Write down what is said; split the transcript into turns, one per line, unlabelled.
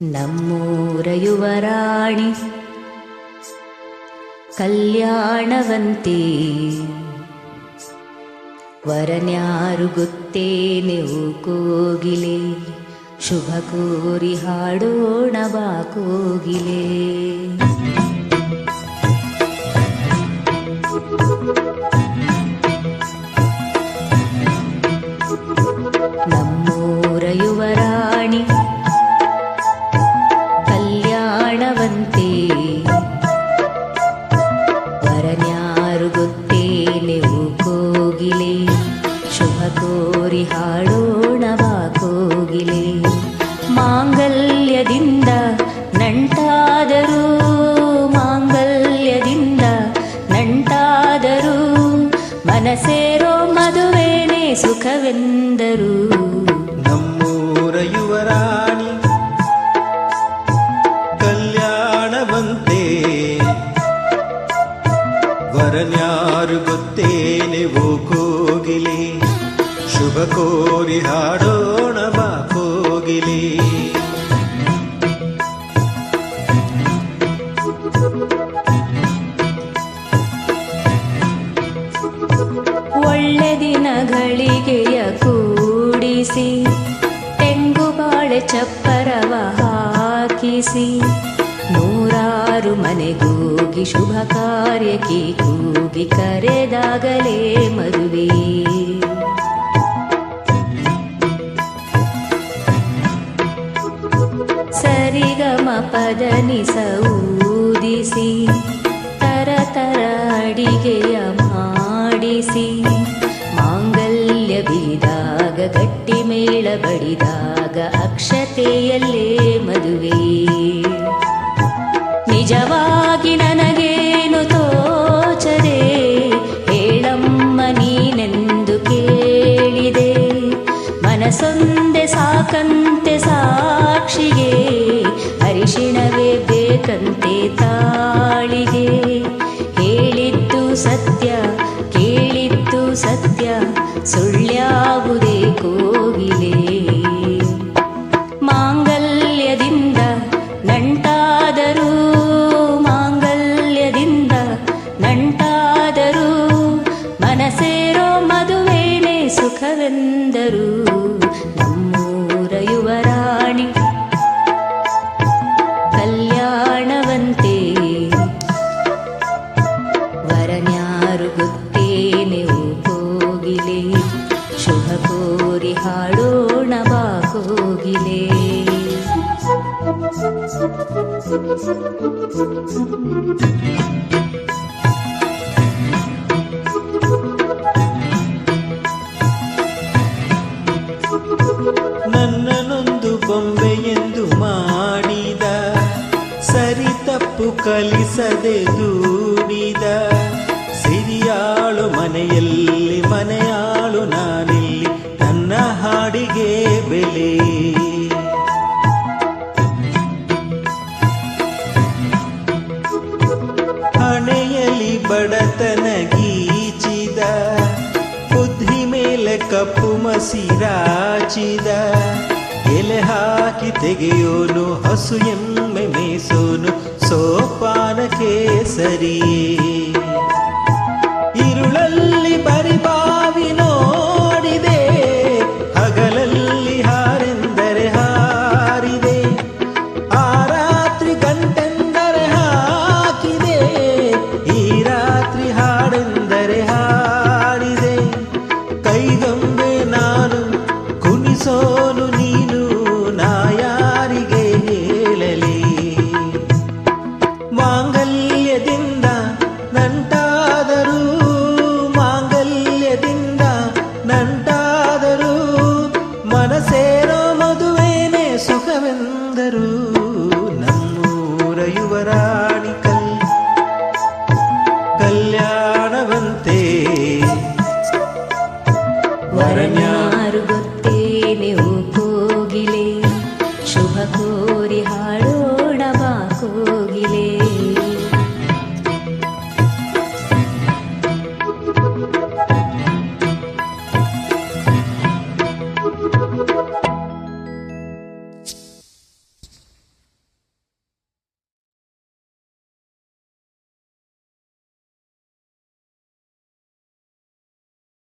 ನಮ್ಮೂರ ಯುವರಾಣಿ ಕಲ್ಯಾಣವಂತೆ ವರನ್ಯಾರು ಗೊತ್ತೇನೆವು ಕೋಗಿಲೆ ಶುಭ ಕೋರಿ ಹಾಡೋಣ ಬಾ ಕೋಗಿಲೆ. ನಮ್ಮೂರ ಯುವರಾಣಿ ಕಲ್ಯಾಣವಂತೆ ವರನ್ಯಾರು ಗೊತ್ತೇನೆವು ಕೋಗಿಲೆ ಶುಭ ಕೋರಿ ಹಾಡೋಣ ಬಾ ಕೋಗಿಲೆ. ಮಾಂಗಲ್ಯದಿಂದ ನಂಟಾದರೂ ಮಾಂಗಲ್ಯದಿಂದ ನಂಟಾದರೂ ಮನಸೇರೋ ಮದುವೆನೇ ಸುಖವೆಂದರು.
ನಮ್ಮೂರ ಯುವರಾಣಿ ಕಲ್ಯಾಣವಂತೆ ವರನ್ಯಾರು ಗೊತ್ತೇನೆವು ಕೋಗಿಲೆ ಶುಭ ಕೋರಿ ಹಾಡೋಣ ಬಾ ಕೋಗಿಲೆ.
ಒಳ್ಳೆ ದಿನಗಳಿಗೆಯ ಕೂಡಿಸಿ ತೆಂಗು ಬಾಳೆ ಚಪ್ಪರವ ಹಾಕಿಸಿ ನೂರಾರು ಮನೆಗೂಗಿ ಶುಭ ಕಾರ್ಯಕ್ಕೆ ಕೂಗಿ ಕರೆದಾಗಲೇ ಮದುವೆ. ಸರಿಗಮ ಪದನಿಸ ಊದಿಸಿ ತರ ತರ ಅಡಿಗೆಯ ಮಾಡಿಸಿ ಮಾಂಗಲ್ಯ ಬಿರಿದಾಗ ಗಟ್ಟಿ ಮೇಳ ಬಡಿದಾಗ ಅಕ್ಷತೆಯಲ್ಲೇ ಮದುವೆ. ನಿಜವಾಗಿ ನನಗೇನು ತೋಚದೆ ಹೇಳಮ್ಮ ನೀನೆಂದು ಕೇಳಿದೆ. ಮನಸೊಂದೆ ಸಾಕಂತೆ ಸಾಕ್ಷಿಗೆ ಅರಿಶಿಣವೇ ಬೇಕಂತೆ ತಾಳಿಗೆ. ಹೇಳಿದ್ದು ಸತ್ಯ ಕೇಳಿದ್ದು ಸತ್ಯ ಸುಳ್ಳ್ಯಾವುದೇ ಕೋಗಿಲೆ. ಮಾಂಗಲ್ಯದಿಂದ ನಂಟಾದರೂ ಮಾಂಗಲ್ಯದಿಂದ ನಂಟಾದರೂ ಮನಸೇರೋ ಮದುವೆನೇ ಸುಖವೆಂದರು. ನಮ್ಮೂರ ಯುವರಾಣಿ ಕಲ್ಯಾಣವಂತೆ ವರನ್ಯಾರು ಗೊತ್ತೇನೆವು ಕೋಗಿಲೆ ಶುಭ ಕೋರಿ ಹಾಡೋಣ ಬಾ ಕೋಗಿಲೆ.
ನನ್ನನೊಂದು ಬೊಂಬೆಯೆಂದು ಮಾಡಿದ ಸರಿ ತಪ್ಪು ಕಲಿಸದೆ ದೂಡಿದ ಸಿರಿಯಾಳು ಮನೆಯಲ್ಲಿ ಮನೆಯಾಳು ನಾನಿಲ್ಲಿ ನನ್ನ ಹಾಡಿಗೆ ಬೆಲೆ. ಹಣೆಯಲ್ಲಿ ಬಡತನ ಗೀಚಿದ ಬುದ್ಧಿ ಮೇಲೆ ಕಪ್ಪು ಮಸಿರಾಚಿದ ಎಲೆ ಹಾಕಿ ತೆಗೆಯೋನು ಹಸು ಎಮ್ಮೆ ಮೇಸೋನು ಸೋಪಾನಕ್ಕೆ ಸರಿ. ഇരുಳಲ್ಲಿ ಬರಿಬಾವಿ ನೋಡಿದೆ ಹಗಲಲ್ಲಿ ಹಾರೆಂದರೆ ಹಾರಿದೆ. ಆ ರಾತ್ರಿ ಗಂಟೆಂದರೆ ಹಾಕಿದೆ ಈ ರಾತ್ರಿ ಹಾಡೆಂದರೆ ಹಾಡಿದೆ. ಕೈಗೊಂಬೆ ನಾನು ಕುಣಿಸೋನು ನೀನು ನಾ ಯಾರಿಗೆ ಹೇಳಲಿ. ಮಾಂಗಲ್ಯದಿಂದ ನಂಟಾದರೂ ಮಾಂಗಲ್ಯದಿಂದ ನಂಟಾದರೂ ಮನಸೇರೋ ಮದುವೆನೇ ಸುಖವೆಂದರು. ನಮ್ಮೂರ ಯುವರಾಣಿ ಕಲ್ಯಾಣವಂತೆ
ವರನ್ಯಾರು ಗೊತ್ತೇನೆವು ಕೋಗಿಲೆ ಶುಭ